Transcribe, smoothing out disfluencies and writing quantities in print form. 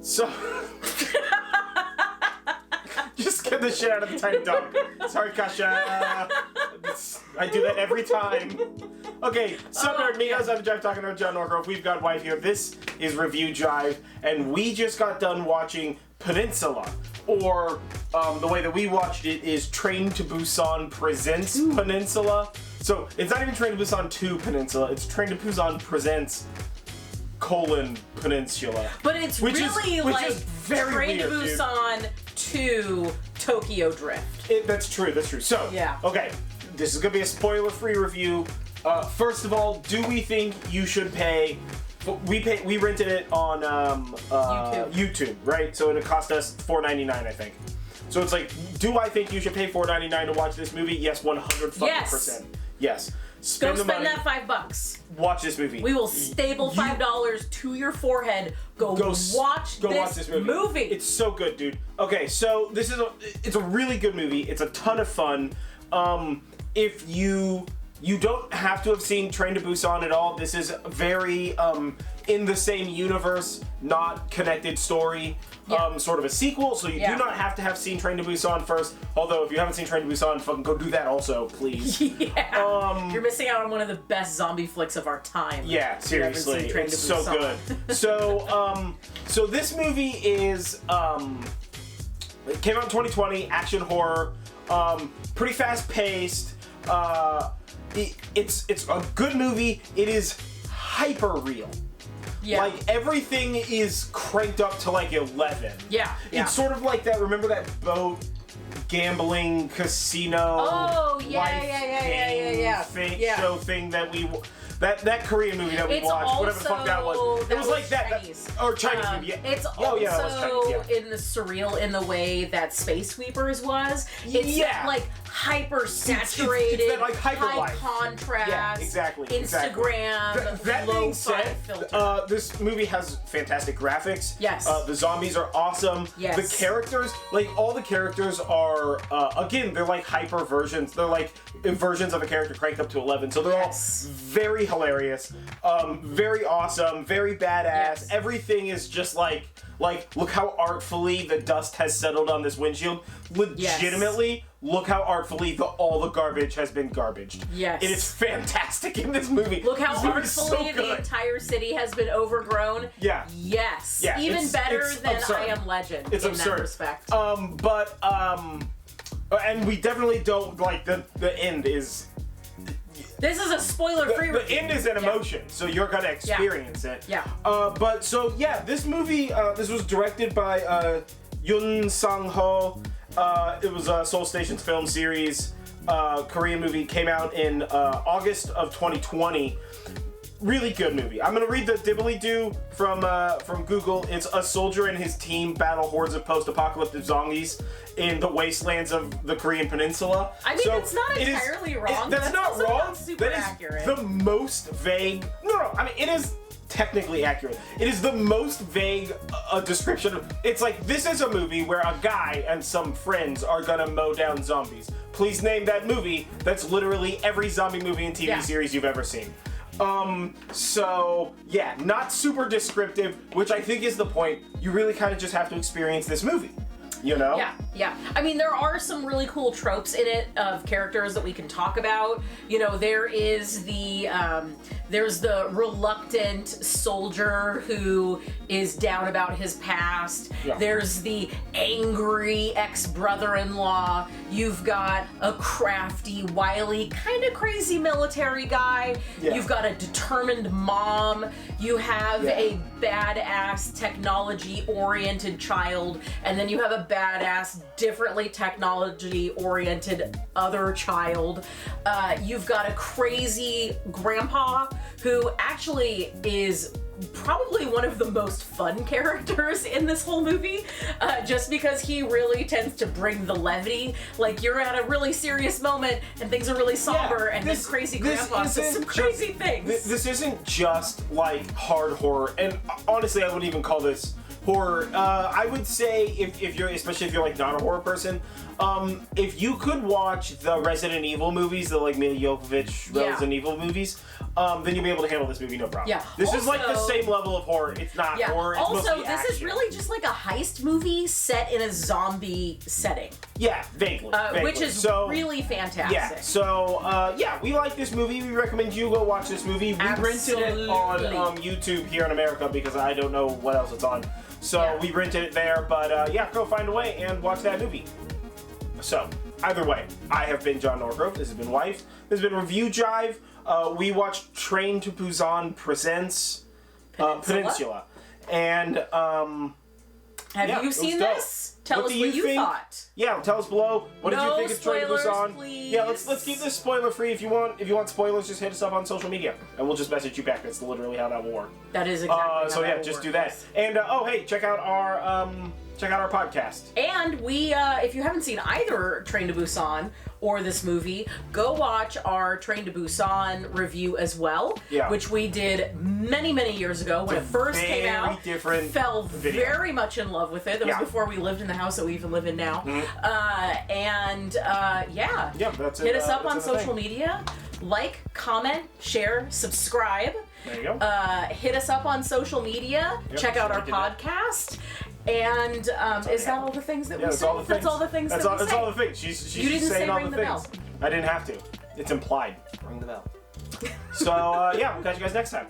So... Just get the shit out of the tiny dog. Sorry, Kasha. I do that every time. Okay, sup, Nerdmigos. I'm Jive talking about John Norgrove. We've got Wife here. This is Review Jive, and we just got done watching Peninsula, or the way that we watched it is Train to Busan Presents Peninsula. So it's not even Train to Busan 2 Peninsula. It's Train to Busan Presents Peninsula. But it's which really is like very Train to weird, Busan to Tokyo Drift. That's true. So, yeah. Okay, this is gonna be a spoiler-free review. First of all, do we think you should pay? We rented it on YouTube, right? So it cost us $4.99, I think. So it's like, do I think you should pay $4.99 to watch this movie? Yes, 100%. Yes. Go spend that $5. Watch this movie. We will staple $5 to your forehead. Go watch this movie. It's so good, dude. Okay, so it's a really good movie. It's a ton of fun. If you don't have to have seen Train to Busan at all. This is very in the same universe, not connected story. Sort of a sequel, so you do not have to have seen Train to Busan first. Although, if you haven't seen Train to Busan, fucking go do that also, please. You're missing out on one of the best zombie flicks of our time. Yeah, seriously, it's so good. So this movie is it came out in 2020, action horror, pretty fast paced. It's a good movie. It is hyper real. Yeah. Like, everything is cranked up to, like, 11. Yeah. It's sort of like that, remember that boat gambling casino show thing that we... That Korean movie that we watched, whatever the fuck that was. It was like Chinese. Or Chinese movie, yeah. It's also in the surreal in the way that Space Sweepers was. It's like hyper saturated, it's that, like, high contrast, Instagram, that being said, filter. this movie has fantastic graphics. Yes. The zombies are awesome. Yes. The characters, like, all the characters are, again, they're like hyper versions. They're like versions of a character cranked up to 11. So they're all very hilarious, very awesome, very badass. Yes. Everything is just like, look how artfully the dust has settled on this windshield. Legitimately, look how artfully all the garbage has been garbaged. Yes. It is fantastic in this movie. Look how artfully the entire city has been overgrown. Yeah. Yes. Yeah, even better than absurd. I Am Legend It's in absurd. that respect. And we definitely don't, like, the end is... This is a spoiler-free review. The end is an emotion, so you're gonna experience it. Yeah. This movie, this was directed by Yoon Sang-ho. It was a Seoul Station's film series. Korean movie, came out in August of 2020. Really good movie. I'm gonna read the dibbly-doo from Google. It's a soldier and his team battle hordes of post-apocalyptic zombies in the wastelands of the Korean Peninsula. I mean, it's not entirely wrong. That's not wrong. Not super accurate. The most vague. No. I mean, it is technically accurate. It is the most vague description. It's like, this is a movie where a guy and some friends are gonna mow down zombies. Please name that movie. That's literally every zombie movie and TV series you've ever seen. Not super descriptive, which I think is the point. You really kind of just have to experience this movie, you know? Yeah. I mean, there are some really cool tropes in it of characters that we can talk about. You know, there is there's the reluctant soldier who is down about his past. Yeah. There's the angry ex-brother-in-law. You've got a crafty, wily, kind of crazy military guy. Yeah. You've got a determined mom. You have a badass technology-oriented child. And then you have a badass, differently technology-oriented other child. You've got a crazy grandpa who actually is probably one of the most fun characters in this whole movie, just because he really tends to bring the levity. Like, you're at a really serious moment and things are really somber, and this crazy grandpa says some crazy things. This isn't just like hard horror, and honestly, I wouldn't even call this horror. I would say if you're, especially if you're like not a horror person, if you could watch the Resident Evil movies, the like Mila Jovovich Resident Evil movies, then you'll be able to handle this movie no problem. Yeah. This is like the Also- same level of horror. It's not horror. It's Also, mostly this is action. really just like a heist movie set in a zombie setting, Yeah, vaguely. which is really fantastic. Yeah, so, we like this movie. We recommend you go watch this movie. We rented it on YouTube here in America because I don't know what else it's on. So we rented it there, but go find a way and watch that movie. So, either way, I have been John Norgrove. This has been Wife. This has been Review Jive. We watched Train to Busan Presents Peninsula. And, have you seen this? Tell us what you thought. Yeah, tell us below. What did you think of Train to spoilers, Busan? please. Yeah, let's keep this spoiler free. If you want spoilers, just hit us up on social media, and we'll just message you back. That's literally how that will work. That is exactly how so that will just work, do that. yes. And hey, check out our podcast. And we, if you haven't seen either Train to Busan or this movie, go watch our Train to Busan review as well, which we did many, many years ago when it first came out. Different fell video. very much in love with it. That was before we lived in the house that we even live in now. That's hit us up on social media. Like, comment, share, subscribe. There you go. Hit us up on social media. Check out our podcast. And is that all the things that we say? That's all the things that we say. That's all the things. She's You didn't saying say all ring the the things. bell. I didn't have to. It's implied. Ring the bell. So we'll catch you guys next time.